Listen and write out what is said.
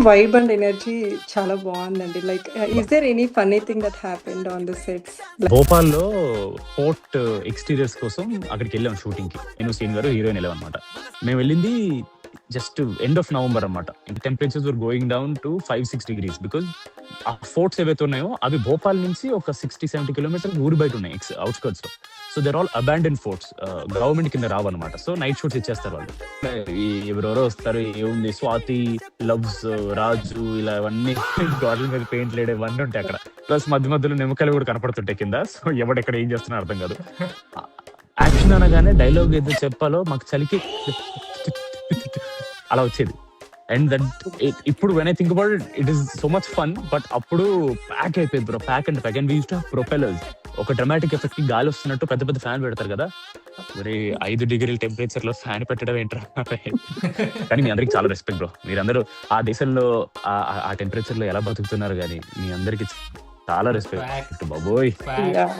Vibe and energy చాలా బాగుందండి. Like is there any funny thing that happened on the sets? భోపాల్లో fort exteriors కోసం అక్కడికి వెళ్ళాం షూటింగ్ కి. నేను సీన్ గారు హీరోయిన్ వెళ్ళాం అనమాట. మేము వెళ్ళింది జస్ట్ ఎండ్ ఆఫ్ నవంబర్ అనమాట. Temperatures were going down to 5-6 degrees because ఆ ఫోర్ట్స్ ఏవైతే ఉన్నాయో అవి భోపాల్ నుంచి ఒక 60-70 kilometers ఊరి బయట ఉన్నాయి అవుట్స్కర్ట్స్ లో. So there all abandoned forts, government కింద రావన్నమాట. సో నైట్ షూట్స్ ఇచ్చేస్తారు వాళ్ళు. ఎవరెవరో వస్తారు, ఏముంది స్వాతి, లవ్స్, రాజు, ఇలా అవన్నీ గోడల మీద పెయింట్ లేడు ఇవన్నీ ఉంటాయి అక్కడ. ప్లస్ మధ్య మధ్యలో నిమ్మకాయలు కూడా కనపడుతుంటాయి కింద. సో ఎవడెక్కడ ఏం చేస్తున్నా అర్థం కాదు. యాక్షన్ అనగానే డైలాగ్ ఏదో చెప్పాలో మాకు చలికి అలా వచ్చేది. అండ్ దట్ ఇప్పుడు when I think about it is so much fun. But అప్పుడు ప్యాక్ అయిపోయింది bro, pack and pack. And we used to have propellers. ఒక డ్రమాటిక్ ఎఫెక్ట్ కి గాలి వస్తున్నట్టు పెద్ద పెద్ద ఫ్యాన్ పెడతారు కదా. మరి 5 degrees టెంపరేచర్ లో ఫ్యాన్ పెట్టడం ఏంట్రా. కానీ మీ అందరికి చాలా రెస్పెక్ట్ బ్రో. మీరందరూ ఆ దేశంలో ఆ టెంపరేచర్ లో ఎలా బతుకుతున్నారు, కానీ మీ అందరికి చాలా రెస్పెక్ట్ బాబోయ్. Yeah.